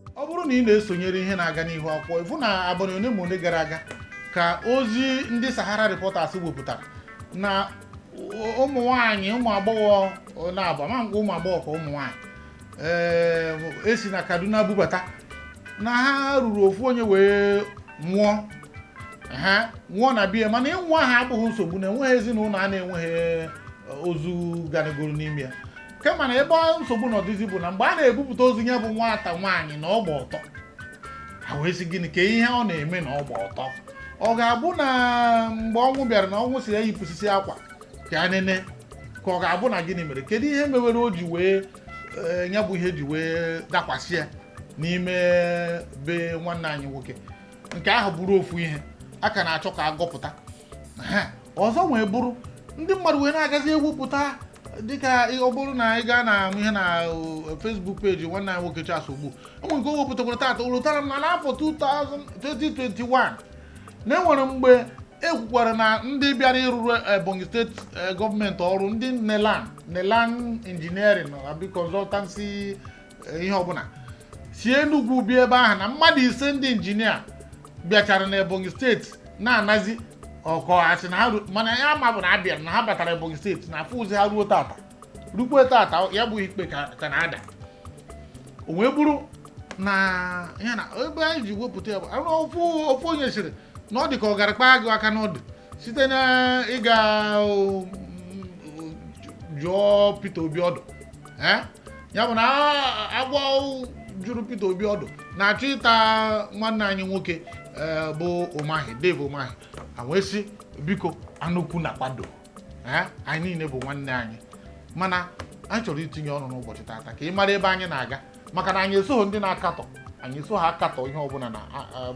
ọ bụrụ na ị na-esonyere ihe na-aga n'ihu akwụkwọ ifu na abalị one ma one gara aga ka ozi ndị Sahara Reporters wepụtara na ụmụ nwaanyị ụmụ agbọghọ na-abụ ama ngwa ụmụ agbọghọ ka ụmụ nwaanyị esi na Kaduna bubata na ha ruru ofu onye wee nwụọ na biya mana ịnwụ ahụ abụghị nsogbu na enweghị ezinụlọ a na-enweghị ozu ganegoro n'ime ya kama na ebe nsogbu n'ọdịzi bụ na mgbe a na-ebupụta ozu ya bụ nwata nwaanyị na ọgba ọtọ ha wee sị gịnị ka ihe ọ na-eme na ọgba ọtọ ọ ga-abụ na mgbe ọnwụ bịara na ọnwụ si ya yipụsisi akwa ka a nene ka ọ ga-abụ na gịnị mere kedu ihe mewere o ji wee ya bụ ihe ji wee dakwasị ya n'ime be nwanne anyị nwoke nke ahụ bụrụ ofu ihe aka na-achọ ka agọpụta ọzọ wee bụrụ ndị mmadụ wee na-agazi ewepụta dịka ọ bụrụ na ị gaa na ihe na Facebook page nwanne anyị nwoke Charles Ogbu enwe nke o wepụtakwara tata ụlụtara m na n'afọ 2021 na-enwere mgbe ekwukwara na ndị bịara ịrụrụ Ebonyi steeti gọọmenti ọrụ ndị Nelan Engineering abi consultancy ihe ọbụla si Enugu bịa ebe ahụ na mmadụ ise ndị injinia bịachara na Ebonyi steeti na-anazi ọkọghasị na ha mana ya ma bụ na abịara na ha batara Ebonyi steeti na afọ ozi ha rukwe tata ya bụ ikpe ka na-ada o wee bụrụ na ya na ebe anyị ji wepụta ya bụ ofu onye sịrị na ọ dị ka ọ gara kpaa gị aka n'ọdụ site na ịga jụọ Peter Obi ọdụ ya bụ na agwọ jụrụ Peter Obi ọdụ na-achọ ịta nwanne anyị nwoke bụ Umahi Dave Umahi wee sị biko anụkwu na kwado anyị niile bụ nwanne anyị mana anyị chọrọ itinye ọnụ n'ụbọchị tata ka ị mara ebe anyị na-aga maka na anyị esoghị ndị na-akatọ anyị eso ha akatọ ihe ọbụla na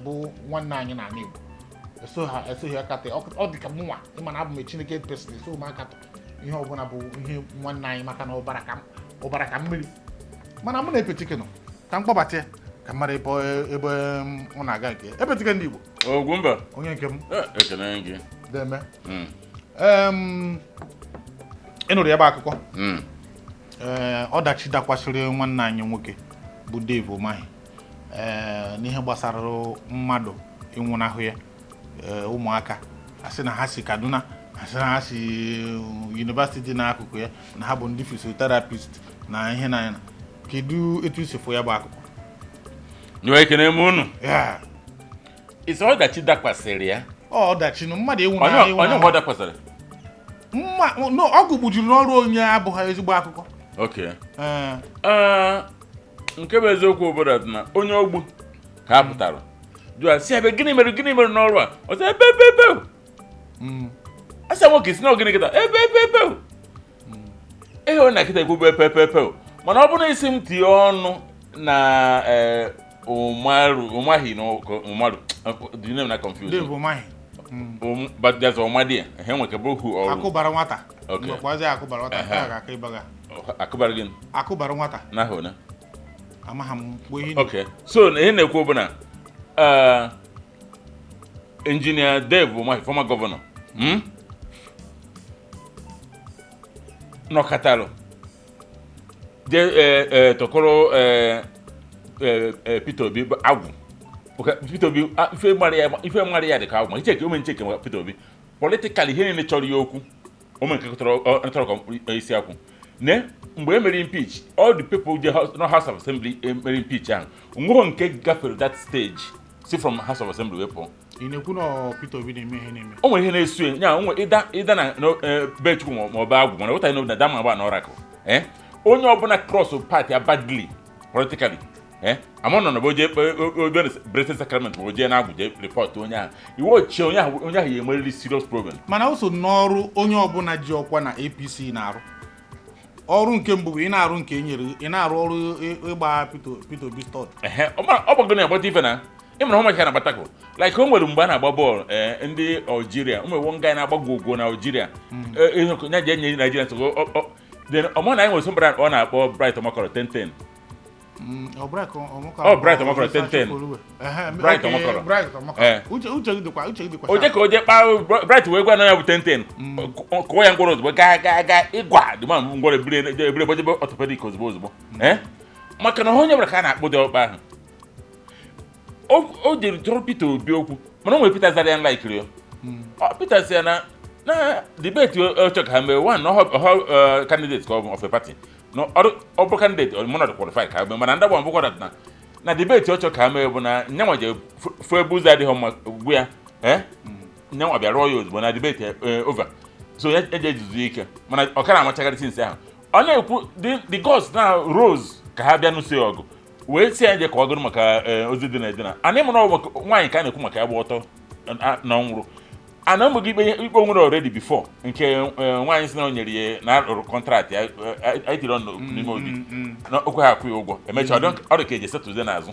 bụ nwanne anyị n'ala Igbo esoghị akatọ ọ dị ka mụnwa ịma na abụ m Chineke person eso m akatọ ihe ọbụla bụ ihe nwanne anyị maka na ụbara ka mmiri mana mụ na Epetike nọ ka m kpọbata ya ka mara ebe ọ na-aga nke Epetike ndị Igbo Ogwumba onye nke m ekene gị deme ịnụrụ ya bụ akụkọ ọdachi dakwasịrị nwanne anyị nwoke bụ Dave Umahi n'ihe gbasara mmadụ ịnwụnahụ ya ụmụaka asị na ha si Kaduna asị na ha si university n'akụkụ ya na ha bụ ndị physiotherapist na ihe na kedu etu isi fụ ya bụ akụkọ nywe ekene m unu isi ọdachi dakwasịrị ya ọdachi na mmadụ ịnwụnahụ onye ọ dakwasịrị ọgụ gbujuru n'ọrụ onye abụghị ezigbo akụkọ nke bụ eziokwu obodo na onye ogbu ka a pụtara jụa si ebe gịnị mere n'ọrụ a ọ sị ebe asị nwoke si na ogịnị kịta ebe ihe onye na kịta ekwubu epepepe mana ọ bụrụ na isi m tinye ọnụ na Umahi na Umaru do you name na confused Dave Umahi but there's Umadi he nweke bụ who akụbara nwata okay kwazi akụbara nwata ka aka ibaga akụbara gị akụbara nwata na ho na amaha m gbo ihe okay so ihe na-ekwu bụ na engineer Dave Umahi former governor no katalo de tokoro Peter Obi agwụ Peter Obi ife mara ya dị ka agwụ icheke ome ncheke Peter Obi politically ihe niile chọrọ ya okwu ome nke chọrọ ka isi akwụ ne mgbe emere impeach all the people je House of Assembly emere impeach ahụ onweghị nke gafere that stage si from House of Assembly wepụ ị na-ekwu na Peter Obi na-eme ihe na-eme o nwere ihe na-esu ya onwe ịda na be Chukwu ma ọ bụ agwụ mana weta na dama agba na ọrakụ onye ọbụla cross party badly politically amọ nọ boje British Sacrament boje na agwuje report onye ahụ iwe ochie onye ahụ ya enwerịrị serious problem mana o so n'ọrụ onye ọbụla ji ọkwa na APC na-arụ ọrụ nke mbụ ị na-arụ nke enyere ị na-arụ ọrụ ịgba Peter Obi stọd ọ gbago na agbata ife na ịmara hụ maka na agbatakọ like o nwere mgbe a na-agba bọọlụ ndị Algeria o nwere one guy na-agba gogo na Algeria nya je enye Nigeria so ọmọ na anyị nwere sombara ọ na-akpọ Bright Omakoro 1010 Bright Omakoro 1010 Bright Omakoro uche gị dịkwa oje ka oje kpa Bright wee gwa na ya bụ 1010 kụọ ya ngwọrọ ozugbo ga ịgwa dị ma ngwọrọ ebire bojebe orthopedic ozugbo maka na onye nwere ka a na-akpụ dị ọkpa ahụ o jere jụrụ Peter Obi okwu mana o nwere Peter zara ya nlaikiri ya Peter sị ya na debate ọchọ ka ha mee one ọhọ candidate ka ọ bụ of a party no ọ bụ candidate ọ not qualified ka ha mee mana ndagba mbụkwa na debate ọchọ ka ha mee bụ na nyanwa je fụ ebe ụzọ adịghị mma ugbu ya nyanwa bịa rụọ ya ozugbo na debate over so ya eje ejizu ike mana ọ kara amachagharị sinsi ahụ ọ na-ekwu the gods na Rose ka ha bịa n'ụsọ ya ọgụ wee si ya je ka ọ gụrụ maka ozi dị na edina anyị mụrụ nwaanyị ka a na-ekwu maka ya gba ọtọ na ọnwụrụ ana ụmụ gị ikpe onwere already before nke nwaanyị si na o nyere ya na arụrụ kọntraktị ya anyị tiri ọnụ n'ime odi na okwe ha akwụ ya ụgwọ emechaa ọ dị ka eji setụzie n'azụ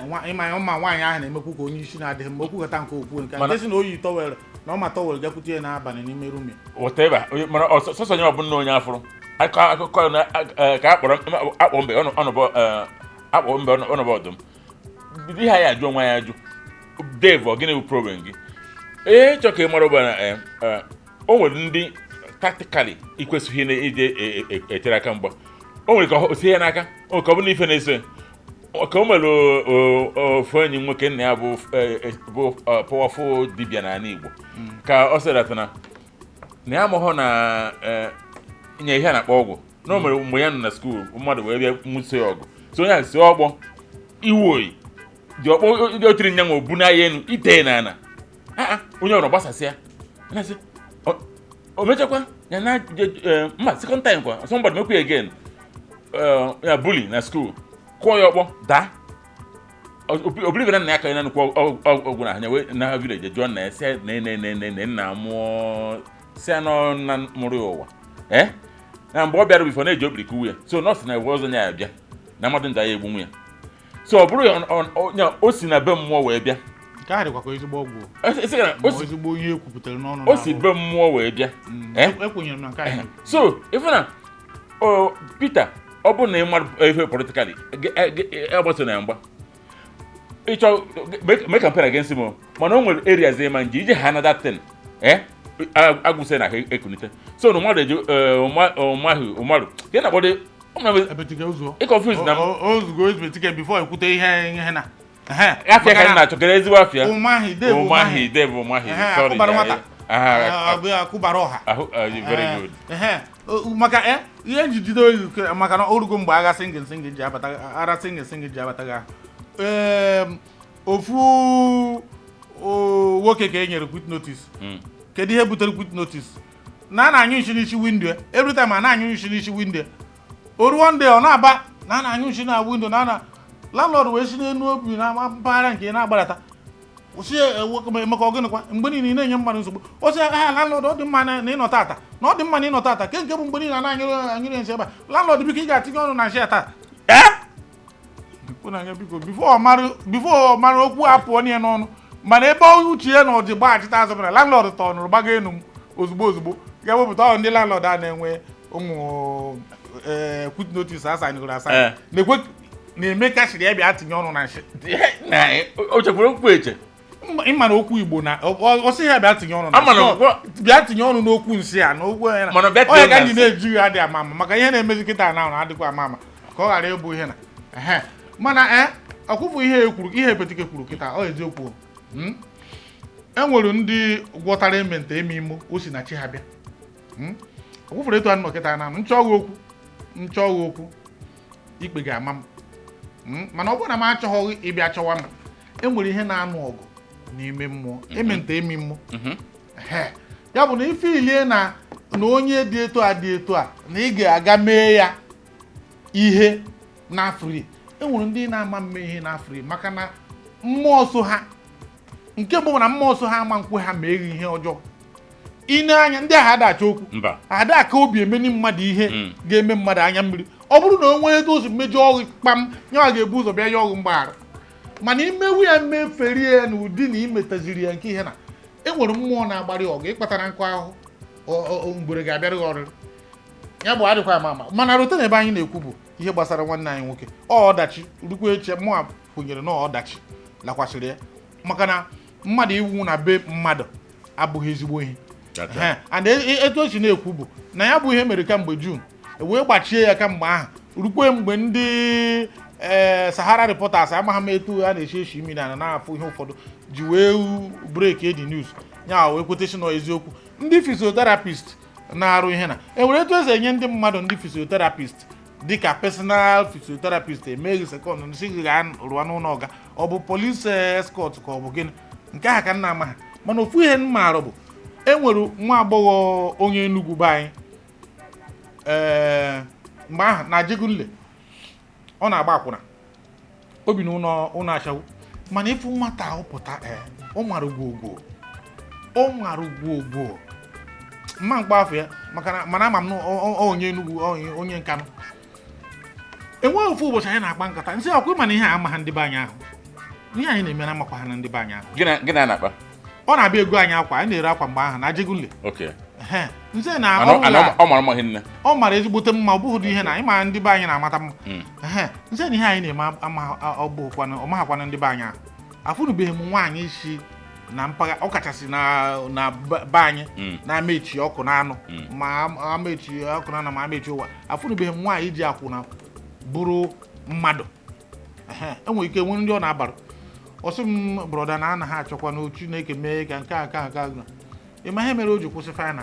ma nwaanyị ahụ na-emekwu ka onye isi na-adịghị mma okwukọta nke okwu nke ndị si na oyi tọwel na ọma tọwel gakwute ya n'abalị n'ime rumi whatever mana ọsọsọ onye ọbụla onye afụrụ akụkọ ka akpọ mbe ọnọbọ ọdụm di ha ya ajụ nwa ya ajụ Dave ọ gịnị bụ problem gị chọ ka ị mara ụba na o nwere ndị tactically ikwesịghị na ije etere aka mgba o nwere ka o sie ya n'aka o nwere ka ọ bụ n'ife na-eso ka o nwere ofu enyi nwoke nna ya bụ powerful dibịa n'ala Igbo ka ọ sịrata na ya amụghọ na nye ihe a na-akpọ ọgwụ na o mere mgbe ya nọ na skuul mmadụ wee bịa nwụso ya ọgụ so onye ahụ si ọgbọ iwu oyi dị ọkpọ ndị otiri nya nwe obu n'ahịa enu ite n'ala onye ọrụ gbasasịa na-asị o mechakwa ya na mma second time kwa somebody mekwe again ya bully na school kwụọ ya ọkpọ daa obilive na nna ya ka ya nnukwu ọgwụ na anya wee na village jụọ nna ya si ne nna mụọ si anọ na mụrụ ya ụwa na mgbe ọ bịara bifo na-eji obiri kuwu ya so nọọsụ na ewe ọzọ nya ya bịa na mmadụ nda ya egbunwu ya so ọ bụrụ ya o si na be mmụọ wee bịa ezigbo ọgwụ ezigbo ihe ekwupụtara n'ọnụ o si be mmụọ wee bịa ekwenyere m na nke anyị so ife na Peter ọ bụ na ịmara ife politically agbaso na ya mgba ịchọ mee campaign against him mana o nwere areas ịma nje ije ha na that thing agwụsị na ekunite so na mmadụ eji Umahi ka na-akpọdo ịconfuse na ozugbo ezmetike before ekwute ihe na afia ka na chọkere ezigbo afia Umahi Dave Umahi sorry akụbara ọha very good maka ihe njidide oyi maka na orugo mgbe agha singil ji abata ara singil ji abata ga ofu nwoke ka e nyere quit notice kedu ihe butere quit notice na anyụ nshi n'isi window every time a na-anyụ nshi n'isi window oru one day ọ na-aba na anyụ nshi na window na landlord wee si n'elu obi na mpaghara nke na-agbadata osi maka ọgịnịkwa mgbe niile na-enye mmadụ nsogbu osi aha landlord ọ dị mma na ịnọ tata na ọ dị mma na ịnọ tata nke bụ mgbe niile na-anyụrụ nsị ebe a landlord biko ị ga-atinye ọnụ na nshi tata biko bifo ọ mara okwu apụọ n'ihe n'ọnụ mana ebe uche ya na ọdị gbaghachita azụ mere landlord tọ ọnụrụ gbago enu m ozugbo ga-ewepụta ọ ndị landlord a na-enwe ụmụ quit notice asanyegoro asanye na-eme ka shiri ya bịa tinye ọnụ na nshi o chekwara okwu eche ịma na okwu Igbo na ọsị ya bịa tinye ọnụ na bịa tinye ọnụ n'okwu nsị a na okwu ya onye ka ndị na-eji ya adị ama ama maka ihe na-emezi kịta na adịkwa ama ama ka ọ ghara ịbụ ihe na mana ọkwụfụ ihe ekwuru ihe Epetike kwuru kịta ọ eziokwu enwere ndị gwọtara emente eme imo o si na chi ha bịa ọkwụfụrụ etu anụ kịta na nchọghị okwu ikpe ga-ama m mana ọ bụrụ na m achọghị ịbịa chọwa m enwere ihe na-anụ ọgụ n'ime mmụọ emente emi mmụọ ya bụ na ife ilie na onye dị etu a na ị ga-aga mee ya ihe n'afrị enwere ndị na-ama mme ihe n'afrị maka na mmụọ so ha nke bụ na mmụọ so ha ama nkwe ha mee ihe ọjọọ ine anya ndị ahụ adacha okwu ada aka obi emeni mmadụ ihe ga-eme mmadụ anya mmiri ọ bụrụ na o nwere etu o si mmejọ ọgụ kpam nyewa ga-ebu ụzọ bịa ya ọgụ mgbaghara mana imewu ya mmeferi ya na ụdị na imetaziri ya nke ihe na enwere mmụọ na-agbara ọgụ ịkpatara nkụ ahụ mgbere ga-abịara gị ọrịrị ya bụ adịkwa ama ama mana rute na ebe anyị na-ekwu bụ ihe gbasara nwanne anyị nwoke ọdachi rukwa eche mụa kwenyere na ọdachi lakwasịrị ya maka na mmadụ iwu na be mmadụ abụghị ezigbo ihe and etu o si na-ekwu bụ na ya bụ ihe mere kamgbe June wee gbachie ya kamgbe ahụ rukwe mgbe ndị Sahara Reporters amaghị m etu a na-echi echi imi na afụ ihe ụfọdụ ji wee break the news nya wee kwetesi na eziokwu ndị physiotherapist na-arụ ihe na enwere etu esi enye ndị mmadụ ndị physiotherapist dịka personal physiotherapist emeghị sekọnd nsị ga rụọ n'ụlọ ọga ọ bụ police escort ka ọ bụ gịnị nke ahụ ka nna ama ha mana ofu ihe m maara bụ enwere nwa agbọghọ onye Enugu be anyị mgbe ahụ na Jegunle ọ na-agba akwụna obi na ụlọ achawu mana ịfụ nwata ahụ pụta ọ mara ugwogwo mma mkpa afọ ya mana ama m onye Enugu onye Nkanụ enweghị ofu ụbọchị anyị na-akpa nkata nsị ọkwa ịma na ihe ama ha ndị be anyị ahụ ihe anyị na-eme na amakwa ha na ndị be anyị ahụ gịnị na-akpa ọ na-abịa ego anyị akwa anyị na-ere akwa mgbe ahụ na Jegunle nse na ọ mara ezigbote mma ọ bụghị ihe na ịma ndị be anyị na-amata mma nse na ihe anyị na-eme ọmaghakwana ndị be anyị ahụ afụnubeghị m nwaanyị isi na mpaghara ọ kachasị na be anyị na-amechi ọkụ na anụ ma amechi ọkụ na anụ ma amechi ụwa afụnubeghị m nwaanyị ji akwụna bụrụ mmadụ enwere ike nwere ndị ọ na-abara ọsị m brọda na anaghị achọkwa na Chineke mee ka nke aka ịma ihe mere o ji kwụsị fana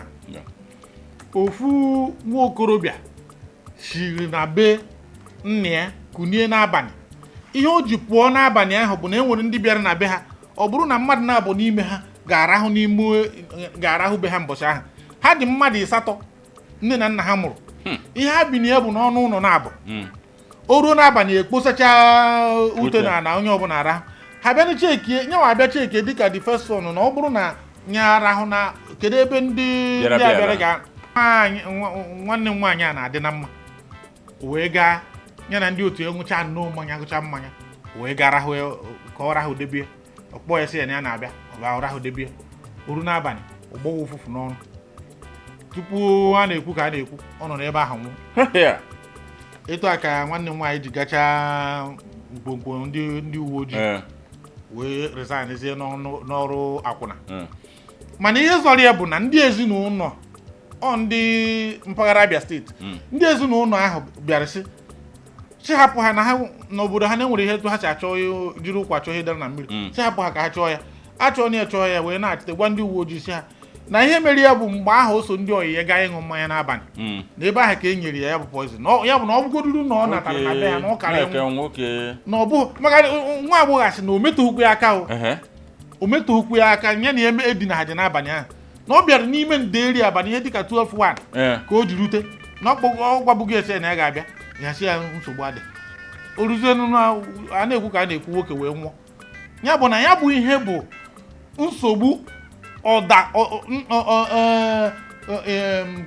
ofu nwa okorobịa siri na be nne ya kunie n'abalị ihe o ji pụọ n'abalị ahụ bụ na enwere ndị bịara na be ha ọ bụrụ na mmadụ na-abụ n'ime ha ga-arahụ be ha mbọchị ahụ ha dị mmadụ 8 nne na nna ha mụrụ ihe ha bi na ya bụ n'ọnụ ụlọ na-abụ o ruo n'abalị ekposacha ute na onye ọbụla arahụ ha bịa chekie nyewa abịa chekie dịka the first one na ọ bụrụ na nye arahụ na kedu ebe ndị abịara ga nwanne m nwaanyị a na-adị na mma wee gaa ya na ndị otu ya nwụcha nnọọ mmanya gụcha mmanya wee gaa rahụ ka ọ rahụ debie ọkpọ ya sị ya na ya na-abịa ọ rahụ debie oru n'abalị ụgbọwa ụfụfụ n'ọnụ tupu a na-ekwu ka a na-ekwu ọ nọ n'ebe ahụ nwụ etu a ka nwanne m nwaanyị ji gachaa mkpomkpo ndị uwe ojii wee resignezie n'ọrụ akwụna mana ihe zọrọ ya bụ na ndị ezinụlọ ndị mpaghara Abia steeti ndị ezinụlọ ahụ bịara si hapụ ha na ha n'obodo ha na-enwere ihe etu ha si achọ jiri ụkwa chọọ ihe dara na mmiri si hapụ ha ka ha chọọ ya achọọ ya wee na-achịte gwa ndị uwe ojii si ha na ihe mere ya bụ mgbe ahụ o so ndị oyi ya gaa ịṅụ mmanya n'abalị na ebe ahụ ka e nyere ya bụ poison ya bụ na ọ bụgoduru na ọ natara na be ya na ọ kara na ọ bụ maka nwa agbọghọ asị na o metụghịkwa ya aka o metụghịkwa ya aka nye na ya edina ha dị n'abalị ahụ na ọ bịara n'ime nderi abalị ihe dịka 12:1 ka o ji rute na ọ gwabụghị ese na ya ga-abịa ya sị ya nsogbu adị o ruzie a na-ekwu ka a na-ekwu nwoke wee nwụọ ya bụ na ya bụ ihe bụ nsogbu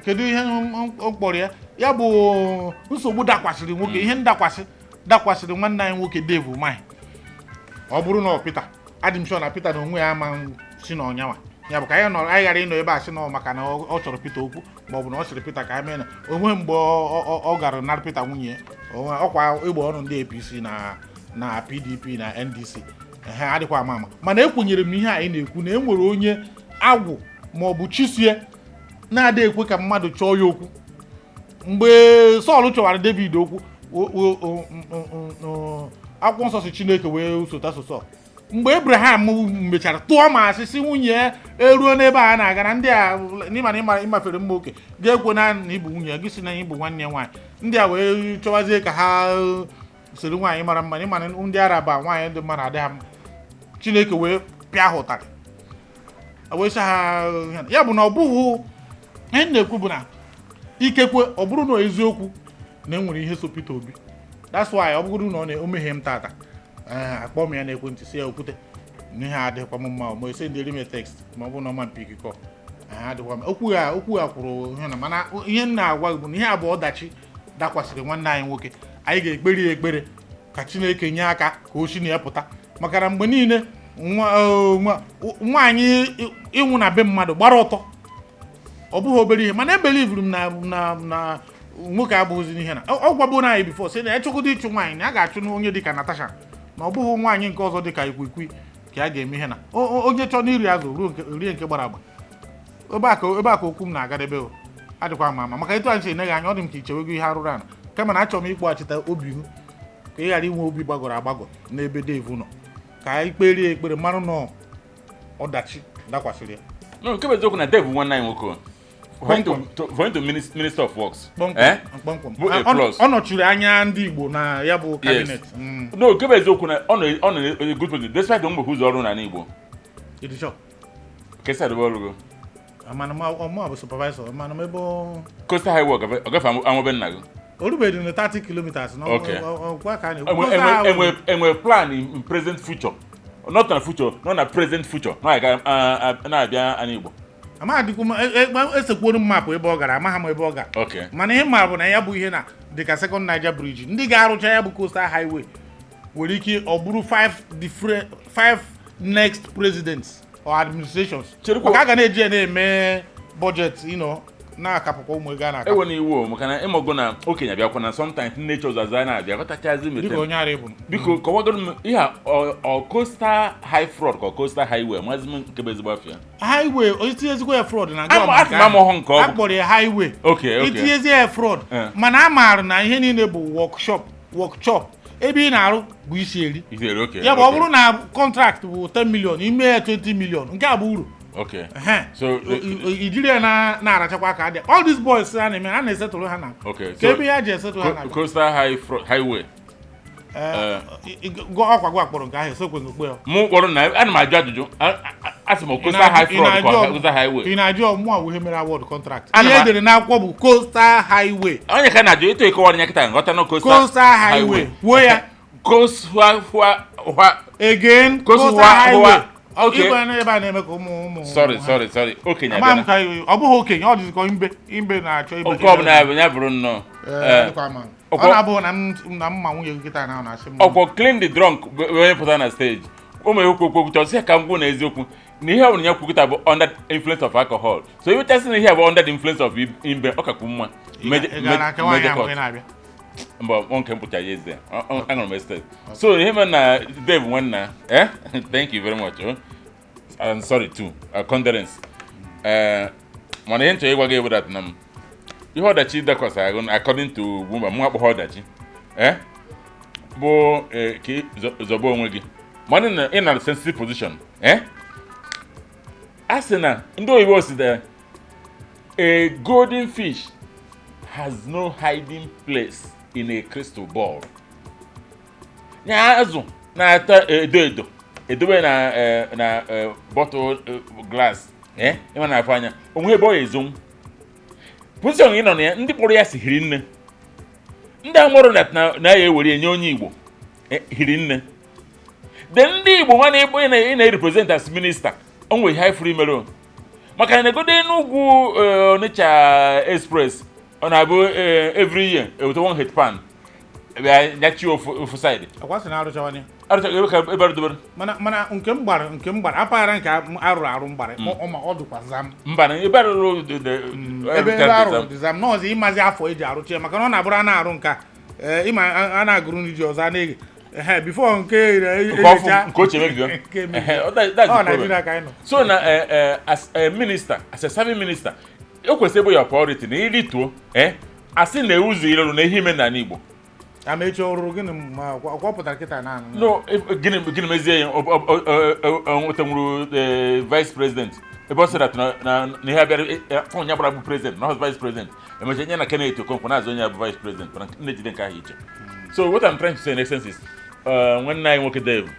kedu ihe mkpọrọ ya bụ nsogbu dakwasịrị nwoke ihe dakwasịrị nwanne anyị nwoke Dave Umahi ọ bụrụ na Peter adị m sure na Peter na onwe ya ama si na ọnyanwa ya bụ ka anyị ghara ịnọ ebe a sị na maka na ọ chọrọ Peter okwu ma ọ bụ na ọ sịrị Peter ka anyị mee na onwe mgbe ọ gara nara Peter nwunye ọkwa egbe ọrụ ndị APC na PDP na NDC ha adịkwa ama mana ekwenyere m ihe anyị na-ekwu na enwere onye agwụ ma ọ bụ chisie na-adị ekwe ka mmadụ chọọ ya okwu mgbe Sọl chọwara David okwu akwụkwọ nsọ si Chineke wee sota Sọl mgbe Abraham mechara tụọ ma asịsị nwunye eruo n'ebe a na-agara ndị a n'ịma ịmafere mma oke ga-ekwe na ịbụ nwunye gị si na ịbụ nwanne ya nwaanyị ndị a wee chọwazie ka ha siri nwaanyị mara mma ịma ndị Araba nwaanyị dị mma na-adị ha mma Chineke wee pịa ha ụtarị wee sị ha ya bụ na ọ bụghị ihe na-ekwu bụ na ikekwe ọ bụrụ na eziokwu na enwere ihe so Peter Obi that's why ọ bụrụ na ọ omeghe m tata akpọ m ya n'ekwentị si ya okwute n'ihe adịghịkwa m mma ma ese ndị erime text ma ọ bụ na ọma mpikikọ adịkwa m okwu ya kwuru ihe na mana ihe m na-agwa bụ na ihe abụọ ọdachi dakwasịrị nwanne anyị nwoke anyị ga-ekpere ya ekpere ka Chineke nye aka ka o si na ya pụta maka na mgbe niile nwaanyị ịnwụ na be mmadụ gbara ọtọ ọ bụghị obere ihe mana ebelivuru m na nwoke abụghịzi ihe na ọ gwabụ na anyị bifo sị na echụkwụdo ịchụ nwaanyị na a ga-achụ na onye dịka Natasha na ọ bụghị nwaanyị nke ọzọ dịka ikwikwi ka a ga-eme ihe na onye chọọ na iri azụ rie nke gbara agba ebe a ka okwu m na-agadebe adịkwa ama maka etu anyị si enyeghị anya ọ dị m ka ichewego ihe arụrụ ana kama na achọrọ m ịkpọghachite obi ka ị ghara inwe obi gbagọrọ agbagọ n'ebe Dave nọ ka anyị kperie ekpere mara na ọdachi dakwasịrị ya. No, nke bụ eziokwu na Dave nwanne anyị nwoke going to Minister of Works. Ọ nọchiri anya ndị Igbo na ya bụ cabinet. No, nke bụ eziokwu na ọ nọ good position despite mgbe ụzọ ọrụ na n'Igbo. Idisho. Kesa dị ọrụ go. Amana ma bụ supervisor, amana m ebe Coastal Highway ọgafe amụbe nna gị. Orubedi na 30 kilometers na ọgwa ka enwe plan in present future. Not na future, not na present future. Na-abịa anyị Igbo. Amadịkwu esekwuru mapụ ebe ọ gara amaghị m ebe ọ gara. Okay. Mana ihe ma bụ na ya bụ ihe na dịka Second Niger Bridge ndị ga-arụcha ya bụ Coastal Highway nwere ike ọ bụrụ 5 next presidents or administrations. Maka a ga na-eji ya na-eme budget, na-akapụkwa ụmụ ego a na-akapụ. Ewe n'iwu maka na ịmọgụ na okenye abịakwa na sometimes nature ọzaza na-abịa ghọtachazi mete. Biko onye ara ịbụ. Biko kọwagoro m ihe ọ Coastal High Fraud ka Coastal Highway maazị m nke bụ ezigbo afịa. Highway itinyezikwa ya fraud na akpọrọ ya highway. Itinyezi ya fraud mana a maara na ihe niile bụ workshop ebe ị na-arụ bụ isi eri. Ya bụ ọ bụrụ na contract bụ 10 million ime ya 20 million nke a bụ uru. Okay. So ijiri ya na-arachakwa ka adị. All these boys a na-eme ha na-esetụrụ ha na. Okay. Ka ebe ya ji esetụrụ ha na. Coastal Highway. Ọkwa gwa akpọrọ nke ahụ esokwe n'okpe ya. Mụ kpọrọ na ana m ajụ ajụjụ asị m Coastal Coastal Highway. Ị na-ajụ ọmụ a ihe mere award contract. Ihe edere n'akwụkwọ bụ Coastal Highway. Onye ka na-ajụ ịtụ ịkọwa anya kịta nghọta na Coastal Highway. Wuo ya. Coastal Again Coastal Highway. Okay. Sorry. Okenye abịa. Ọ bụghị okenye, ọ dịzikọ imbe na-achọ ibe. Nke ọ bụla ya bụrụ nnọọ. Ọ na-abụ na mma nwunye nkịta na na-asị m. Ọkwọ clean the drunk onye pụta na stage. Ụmụ ekwu okwu chọsị ka m gwa na eziokwu na ihe ọ bụla ya kwukịta bụ under influence of alcohol. So iwe chasị na ihe bụ under the influence of imbe ọ kakwu mma. Mba nwoke mpụcha ya eze. Aṅụrụ m estate. So ihe mere na Dave nwanna thank you very much. I'm sorry too. Condolence. Mana ihe nchọ ịgwa gị ebe dat na m. Ihe ọdachi dakwasị agụ according to UGWUMBA mụ akpọghị ọdachi. Bụ ka zọba onwe gị. Mana na ị na sensitive position. A sị na ndị oyibo si da a golden fish has no hiding place in a crystal ball. Nya azụ na-ata edo edobe na bottle glass ịma na-afọ anya onwe ebe ọ ya ezo position gị nọ na ya ndị kpọrọ ya si hiri nne ndị amụrụ na ya ewere enye onye Igbo hiri nne de ndị Igbo nwa na-ekpo ị na-represent as minister onwe high free mero maka na egode n'ugwu Onitsha express ọ na-abụ every year eweta one head pan nyachi ofu side akwasị na arụchawanye ebe ka ebe arụdobere mana nke m gbara apaghara nke arụ mgbara ọ dịkwa zam mba ebe arụrụ ebe arụ dị zam n'ọzọ ịmazi afọ eji arụchi maka na ọ na-abụrụ a na-arụ nka ịma a na-agụrụ n'iji ọzọ a na-eghe before nke ochie mebigo Nigeria ka anyị nọ. So na as a minister, as a serving minister o kwesịrị ịbụ ya priority na iri tuo asị na ewuzu ilerụ na ihe ime na Igbo amechi ọrụ gịnị ma ọkwọpụtara kịta na no gịnị mezie ya otenwuru vice president ebe ọ sị na ihe abịara onye gbara bụ president na vice president emecha nye na Kenneth Okonkwo na-azụ onye bụ vice president mana na-ejide nke ahụ iche. So what I'm trying to say in essence is nwanne anyị nwoke Dave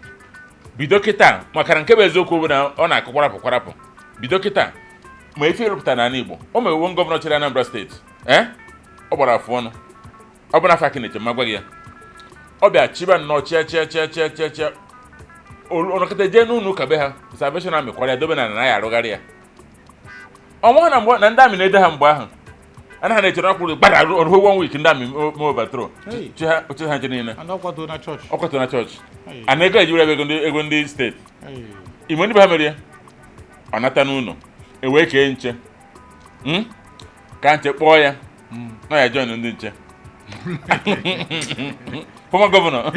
bido kịta maka na nke bụ eziokwu bụ na ọ na-akụ kwarapụ bido kịta ma ife ịrụpụta n'ala Igbo o mewe gọvanọ chịrị Anambra steeti ọ gbara afọ ọnụ ọ bụ n'afọ Akinete ma gwa gị ya ọ bịa chiba nnọọ chia ọnọkọta jee n'ụlọ ụka be ha Salvation Army kwara ya dobe na ya arụgharị ya ọnwa na mgbe na ndị amị na-ede ha mgbe ahụ anaghị na-echere akwụrụ gbara ọrụ 1 week ndị amị ma overthrow oche ha nche niile ọ kwatụ na chọọchị a na ego ejiri ego ndị steeti ime ndị be ha mere ya ọ nata n'ụlọ ewee kee nche ka nche kpọọ ya na ya join ndị nche former governor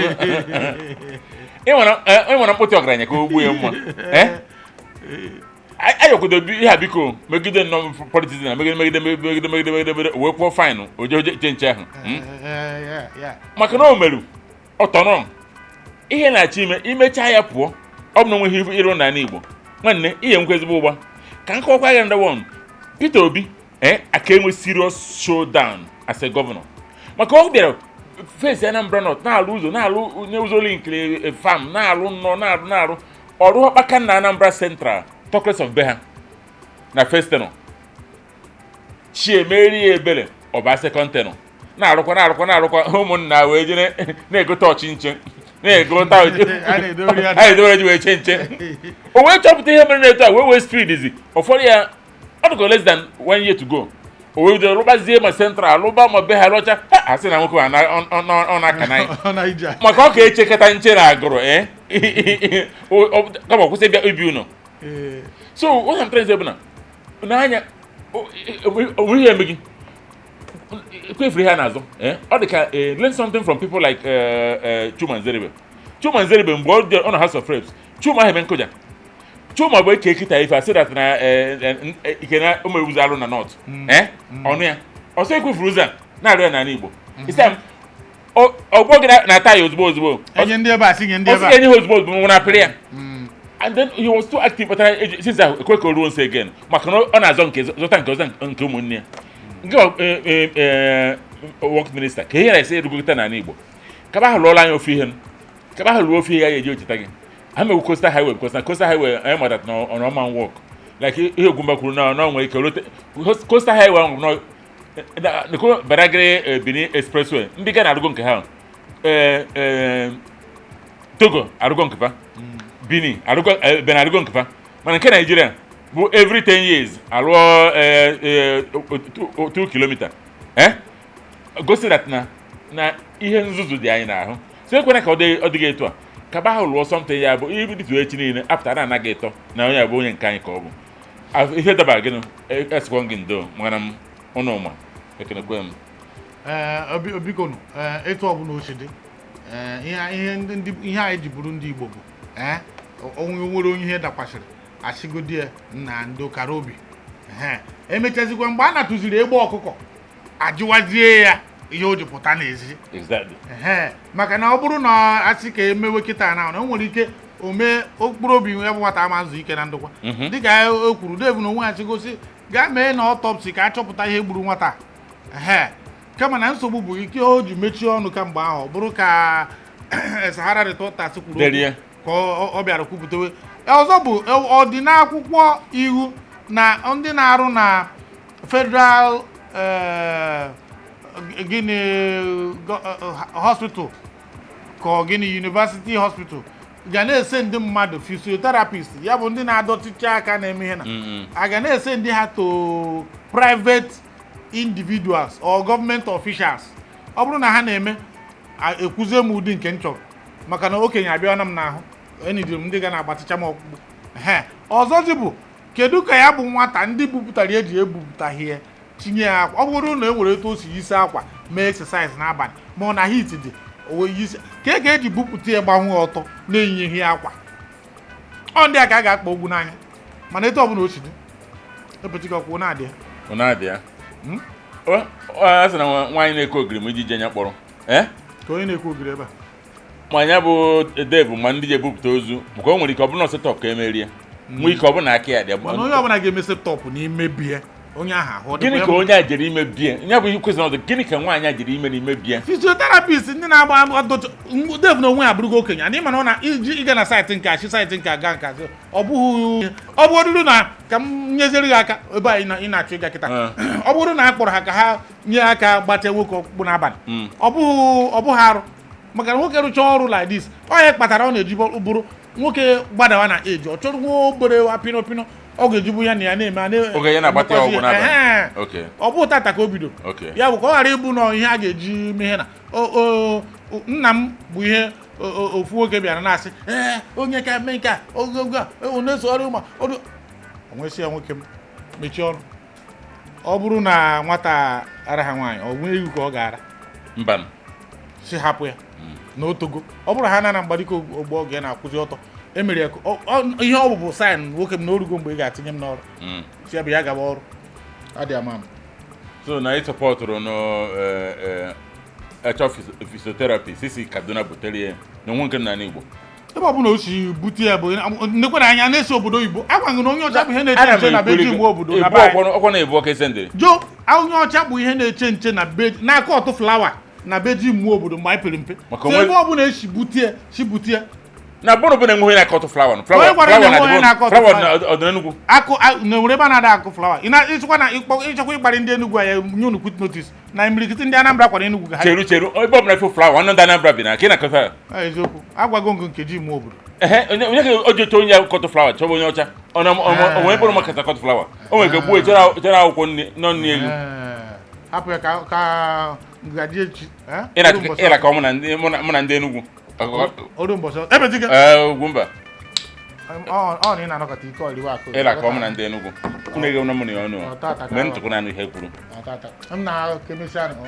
ịnwere mkpụtị ọgaranya ka o gbuo ya mma ayọkwodo ihe biko megide nọ politics na megide wee kwụọ faịnụ oje che nche ahụ maka na o merụ autonom ihe na-achị imecha ya pụọ ọ bụ na onweghị iru na Igbo nwanne ihe nkwe ezigbo ụgba ka nkọkwa ya ndị one Peter Obi aka enwe serious showdown as a governor maka ọ bịara face Anambra North na-alụ ụzọ na-alụ n'ụzọ link farm na-alụ na-arụ ọrụ ọkpaka na Anambra Central Talkless of Beha na first tenor Chiemeri Ebele ọba second tenor na-arụkwa ụmụnna wee jere na-egote ọchịnche na-egote anyị edobere ji wee che o wee chọpụta ihe mere na-eto a wee speed izi ụfọdụ ya ọ dịka less than 1 year to go o wee bidoro rụbazie ma central lụba ma be ha lọcha asị na nwoke ọ na-aka na maka ọ ka echekọta nche na agụrụ kama kwụsị bịa ibi ụlọ so what I'm trying to say bụ na n'anya onwe ihe eme gị kwefere ha n'azụ ọ dị ka learn something from people like Chuma Nzeribe mgbe ọ na House of Reps Chuma ahụ eme nkụja Chuma bụ eke ekita ife asị dat na ike na ụmụ ewuzi alụ na North ọnụ ya ọsọ ekwefuru ụzọ a na-arụ ya n'ala Igbo isam ọgbọ gị na-ata ya ozugbo enye ndị ebe a sị nye ndị ebe a enye ha ozugbo nwụrụ apịrị ya and then he was too active but since ekwe ka o ruo nso again maka na ọ na-azọ zọta nke ụmụnne ya nke work minister ka ihe na-ese erugokọta n'ala Igbo kaba ahụ lụọla anya ofe ihe kaba ahụ lụọ ofe ihe ya eji ocheta gị ha mewu coastal highway because na coastal highway anyị madat na ọman work like ihe Ogwumba kwuru na nwere ike rote coastal highway ahụ nko Badagry Benin expressway ndị ga na-arụgo nke ha Togo arụgo nke fa Benin Benin arụgo nke fa mana nke Nigeria bụ every 10 years alụọ 2 kilomita gosi that na ihe nzuzu dị anyị n'ahụ so ekwena ka ọ dịghị etu a kaba ahụ lụọ something ya bụ ihe biditu echi niile apụtara anaghị ịtọ na onye bụ onye nke anyị ka ọ bụ ihe dabara gịnị esikwa gị ndo mana m ụnụ ma ekenekwe m obikonu etu ọbụla ochi dị ihe anyị ji bụrụ ndị Igbo bụ onwe nwere onye ihe dakwasịrị achịgodi ya na ndị ụkara obi emechazikwa mgbe a na-atụziri egbe ọkụkọ ajụwazie ya ihe o ji pụta n'ezi maka na ọ bụrụ na asị ka emewe kịta na o nwere ike omee okpuru obi ya bụ nwata amazụ ike na ndokwa dịka o kwuru Dave na onwe ha gosi gaa mee na autopsy ka achọpụta ihe gburu nwata kama na nsogbu bụ ike o ji mechie ọnụ kamgbe ahụ bụrụ ka Sahara Reporters kwuru ka ọ bịara kwupụtawe ọzọ bụ ọdịnakwụkwọ iwu na ndị na-arụ na Federal gịnị hospital ka gịnị University Hospital ga na-ese ndị mmadụ physiotherapists ya bụ ndị na-adọtịcha aka na-eme ihe na a ga na-ese ndị ha to private individuals or government officials ọ bụrụ na ha na-eme ekwuzie m ụdị nke m chọrọ maka na okenye abịana m n'ahụ enidiri m ndị ga na-agbatịcha m ọkpụkpụ ọzọzi bụ kedu ka ya bụ nwata ndị bupụtara eji ebupụta ihe tinye ya akwa ọ bụrụ na e nwere etu o si yisi akwa mee exercise n'abalị ma ọ na heat dị owe yisi ka e ga-eji bupụta ya gbanwe ọtọ na-eyinye ihe akwa ọ ndị a ka a ga-akpa ogwu n'anya mana etu ọbụla o si dị epụtịka ọkwụ na-adị ya a sị na nwaanyị na-eke ogiri ma iji je nya kpọrọ ka onye na-ekwu ogiri ebe a ma anya bụ Dave ma ndị ji ebupụta ozu bụka o nwere ike ọ bụla setọp ka emerie nwee ike ọ bụla aka ya dị mana onye ọbụla ga-eme setọpụ n'ime bie onye ahụ gịnị ka onye a jere ime bie ya bụ ihe kwesịrị ọzọ gịnị ka nwaanyị a jere ime n'ime bie physiotherapist ndị na-agba Dave na onwe ya bụrụgo okenye adị mana ọ na ịga na saịtị nke achị saịtị nke aga nke azụ ọ bụrụ na ka m nyezere gị aka ebe a ị na-achọ ịga kịta ọ bụrụ na a kpọrọ ha ka ha nye aka gbatịa nwoke ọkpụkpụ n'abalị ọ bụghị arụ maka na nwoke rụchaa ọrụ like this ọ ya kpatara ọ na-eji bụrụ nwoke gbadawa na eji ọ chọrọ nwa obere wa pinopino ọ ga-ejibu ya na ya na-eme ọ bụ tata ka o bido ya bụ ka ọ ghara ịbụ na ihe a ga-eji mee na nna m bụ ihe ofu nwoke bịara na-asị onye ka mee nke a ogogo na-eso ọrụ ụma onwesị ya nwoke m mechie ọrụ ọ bụrụ na nwata ara ha nwaanyị ọ nwee iwu ka ọ ga-ara mba si hapụ ya na otogo ọ bụrụ ha na mgbadiko ogbo oge na-akwụzi ọtọ emere ya ihe ọ bụ saịn nwoke m na orugo mgbe ị ga-atinye m n'ọrụ si ebe ya gaba ọrụ adị ama m so na ị sọpọtụrụ achọ physiotherapists isi Kaduna butere ya na nwe nke nna n'Igbo ebe ọ bụla o si bute ya bụ ndekwa na anya na-esi obodo Igbo agwaghị na onye ọcha bụ ihe na-eche nche na beji Igbo obodo na ọkwa na-ebu ọka esendịrị jo onye ọcha bụ ihe na-eche nche na beji n'aka ọtụ flawa na beji mmụọ obodo mgbe anyị pere mpe ebe ọ bụla esi bute ya na bụrụ bụ na enweghị na-akọtụ flawa ọdịna Enugu akụ na-enwere ebe a na-ada akụ flawa ịchọkwa na ịchọkwa ịgbarị ndị Enugu ya nye unu quit notice na imirikiti ndị Anambra kwara Enugu ga ha cheru ebe ọbụla ife flawa ọnụ ndị Anambra bi na ka ị na-akọta eziokwu agwago ngụ nkeji ime obodo onye ka o ji oche onye akọtụ flawa chọba onye ọcha onwe bụrụ maka akọtụ flawa o nwere ka gbuo chere akwụkwọ nọ nri elu hapụ ya ka ngaji echi ịra ka mụ na ndị Enugu Ugwumba ọ na ị na-anọkọta ike ọriwa akụ ịra ka mụ na ndị Enugu unu ege na mụ na ya ọnụ mgbe ntụkwu na anụ ihe kwuru m na-kemesi anụ